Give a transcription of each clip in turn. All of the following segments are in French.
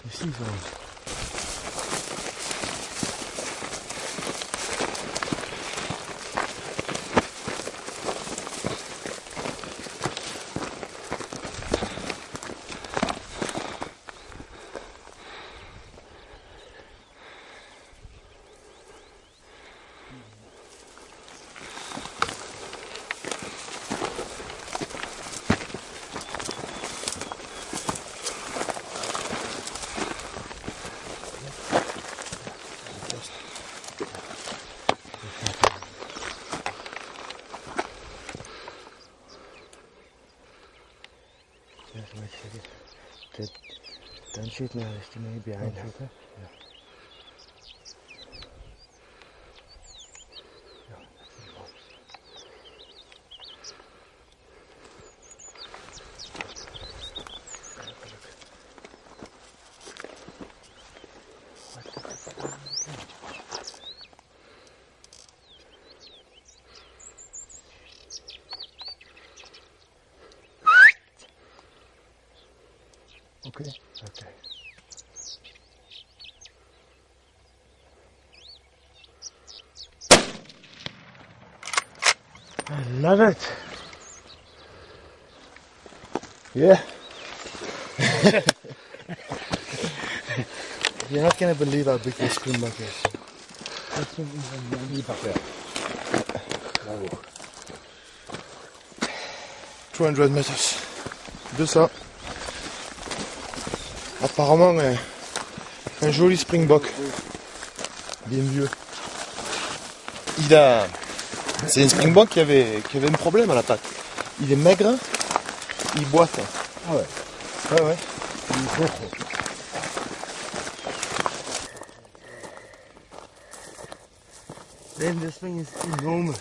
Ici, ils ont... Don't shoot now, there's too many behind us. Yeah. Okay. Okay. I love it. Yeah. You're not gonna believe how big this springbok is. 200 meters. 200. Apparemment un joli springbok. Bien vieux. C'est un springbok qui avait un problème à la patte. Il est maigre, il boite. Ah ouais. Ouais, ouais. Then this thing is enormous.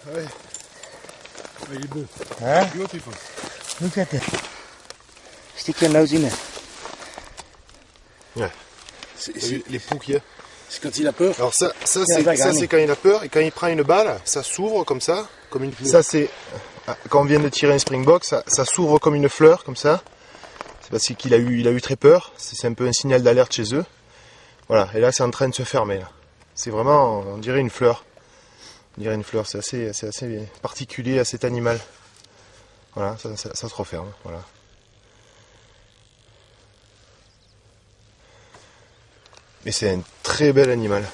Ouais. Il est beau. Hein? Beautiful. Look at it. Stick your nose in it. Ouais. Les poux qu'il y a. C'est quand il a peur. Alors ça c'est quand il a peur, et quand il prend une balle, ça s'ouvre comme ça, comme une fleur. Ça c'est quand on vient de tirer un springbok, ça s'ouvre comme une fleur comme ça. C'est parce qu'il a eu très peur. C'est un peu un signal d'alerte chez eux. Voilà. Et là c'est en train de se fermer là. C'est vraiment, on dirait une fleur. On dirait une fleur. C'est assez particulier à cet animal. Voilà, ça se referme. Voilà. Mais c'est un très bel animal.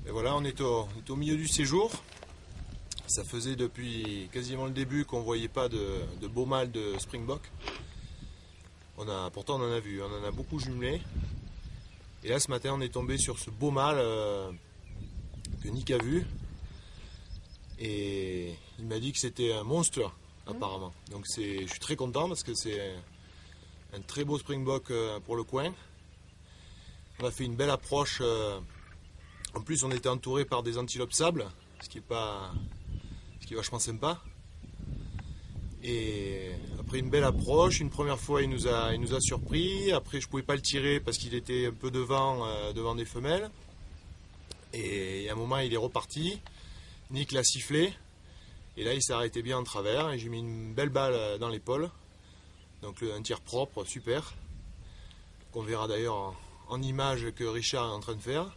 Et voilà, on est au milieu du séjour. Ça faisait depuis quasiment le début qu'on ne voyait pas de beau mâle de springbok. Pourtant on en a vu, on en a beaucoup jumelé. Et là ce matin on est tombé sur ce beau mâle que Nick a vu. Et il m'a dit que c'était un monstre apparemment. Donc je suis très content parce que c'est un très beau springbok pour le coin. On a fait une belle approche. En plus on était entouré par des antilopes sable, ce qui est vachement sympa. Et après une belle approche, une première fois il nous a surpris. Après je pouvais pas le tirer parce qu'il était un peu devant des femelles. Et à un moment il est reparti. Nick l'a sifflé, et là il s'est arrêté bien en travers, et j'ai mis une belle balle dans l'épaule, donc un tir propre, super, qu'on verra d'ailleurs en image que Richard est en train de faire.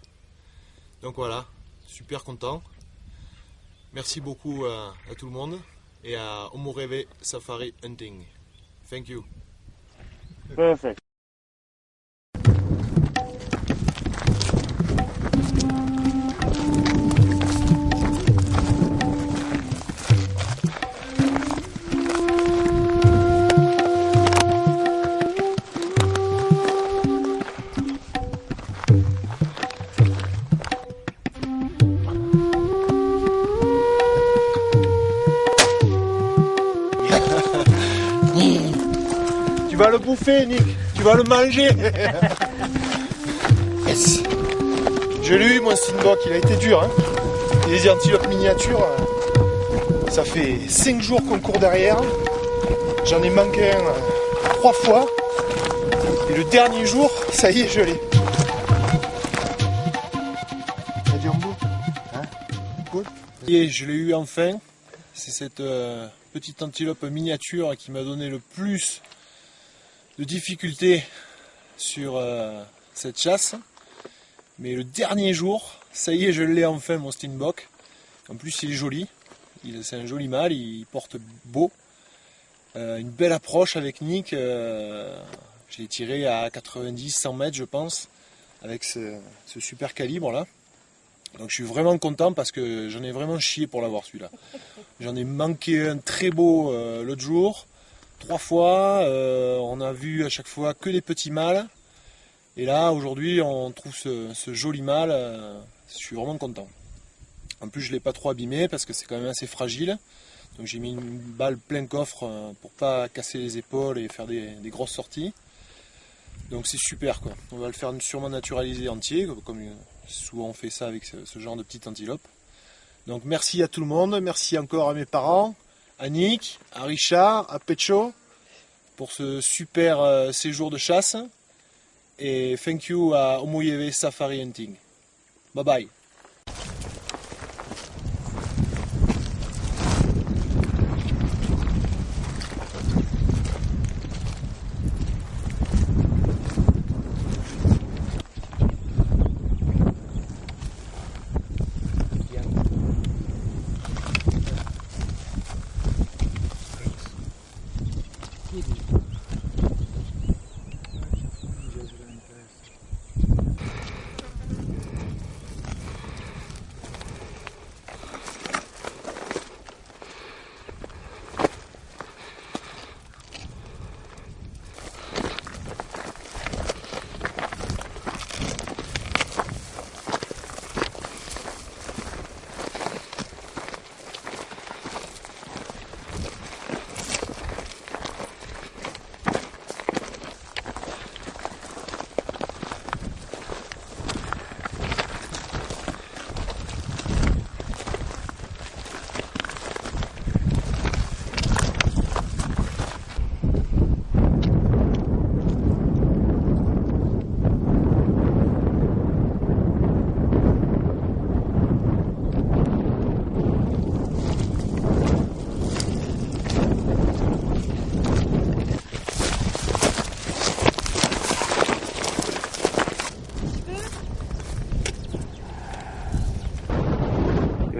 Donc voilà, super content, merci beaucoup à tout le monde, et à Omureve Safari Hunting. Thank you. Perfect. Tu vas le bouffer, Nick. Tu vas le manger. Yes. Je l'ai eu, mon springbok. Il a été dur. Hein. Et les antilopes miniatures. Ça fait 5 jours qu'on court derrière. J'en ai manqué un 3 fois. Et le dernier jour, ça y est, je l'ai. T'as dit un bout, hein? Cool. Et je l'ai eu enfin. C'est cette petite antilope miniature qui m'a donné le plus de difficultés sur cette chasse. Mais le dernier jour, ça y est, je l'ai enfin, mon Steenbok. En plus, il est joli. C'est un joli mâle, il porte beau. Une belle approche avec Nick. Je l'ai tiré à 90-100 mètres, je pense, avec ce super calibre là. Donc je suis vraiment content parce que j'en ai vraiment chié pour l'avoir celui-là. J'en ai manqué un très beau l'autre jour, 3 fois. On a vu à chaque fois que des petits mâles. Et là, aujourd'hui, on trouve ce joli mâle. Je suis vraiment content. En plus, je ne l'ai pas trop abîmé parce que c'est quand même assez fragile. Donc j'ai mis une balle plein coffre pour pas casser les épaules et faire des grosses sorties. Donc c'est super quoi. On va le faire sûrement naturaliser entier, comme souvent on fait ça avec ce genre de petite antilope. Donc merci à tout le monde, merci encore à mes parents, à Nick, à Richard, à Pecho pour ce super séjour de chasse. Et thank you à Omuyeve Safari Hunting. Bye bye.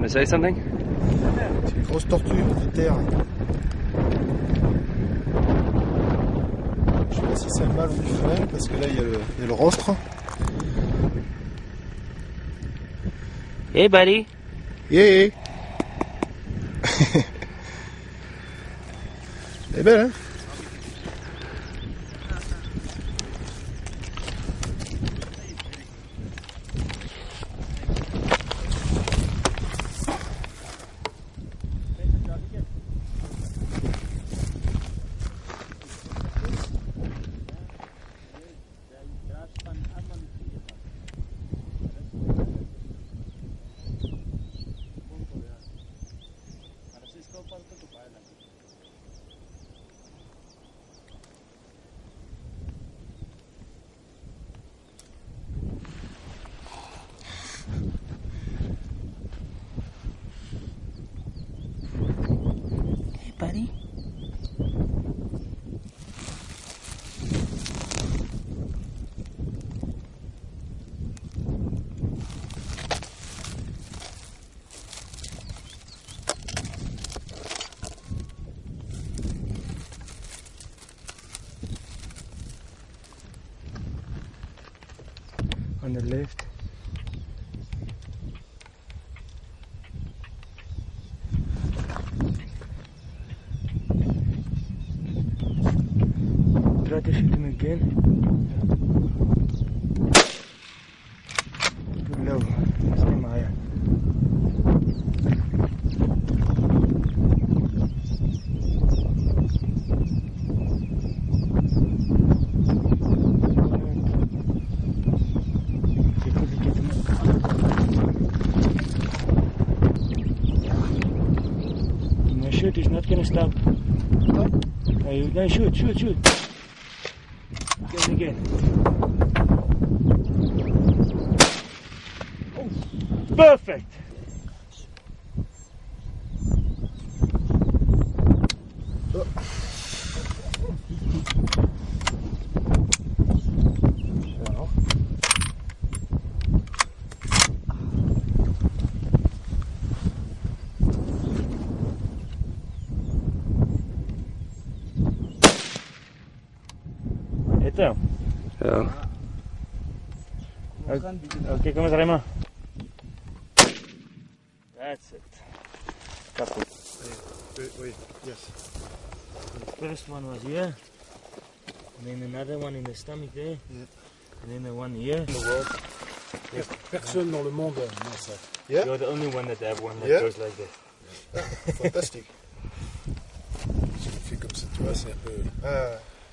Say something? C'est une grosse tortue de terre. Je sais pas si c'est un mâle ou une femelle parce que là il y a le rostre. Hey buddy! Yeah. Elle est belle hein? Buddy? On the left. Try to shoot him again. Too low. Stay higher. shoot, he's not gonna stop. No, shoot. Again. Oh, perfect. Então. Ok, kom eens Raymond. That's it. Couple. Wait, yes. The first one was here, and then another one in the stomach there, and then the one here. In the world. Personne dans le monde n'a ça. Yeah? You're the only one that have one that Yeah? goes like that. Fantastic. Si on fait comme ça, tu vois, c'est un peu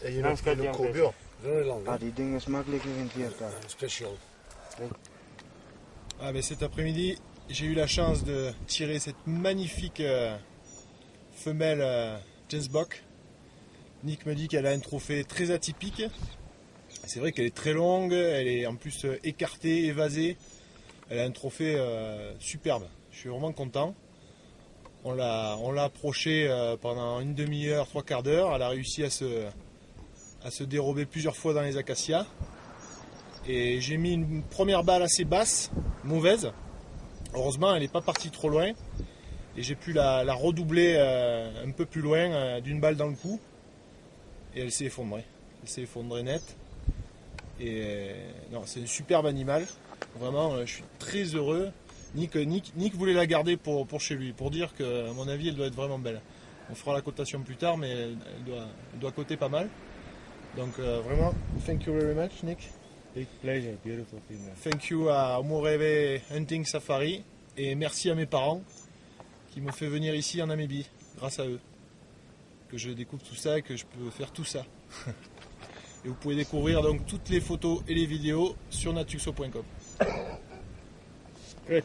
Et une courbure. very long. Ah, die ding is makkelijker in 4K. Special. Ah, ben cet après-midi, j'ai eu la chance de tirer cette magnifique femelle Jens Bock. Nick me dit qu'elle a un trophée très atypique. C'est vrai qu'elle est très longue, elle est en plus écartée, évasée. Elle a un trophée superbe. Je suis vraiment content. On l'a approchée pendant une demi-heure, 3/4 d'heure. Elle a réussi à se dérober plusieurs fois dans les acacias. Et j'ai mis une première balle assez basse, mauvaise. Heureusement, elle n'est pas partie trop loin. Et j'ai pu la redoubler un peu plus loin d'une balle dans le cou. Et elle s'est effondrée. Elle s'est effondrée net. Et non, c'est un superbe animal. Vraiment, je suis très heureux. Nick voulait la garder pour chez lui, pour dire que, à mon avis, elle doit être vraiment belle. On fera la cotation plus tard, mais elle doit coter pas mal. Donc vraiment, thank you very much, Nick. Big pleasure, beautiful female. Thank you à Omurebe Hunting Safari. Et merci à mes parents qui m'ont fait venir ici en Namibie, grâce à eux. Que je découvre tout ça et que je peux faire tout ça. Et vous pouvez découvrir donc toutes les photos et les vidéos sur natuxo.com. Good.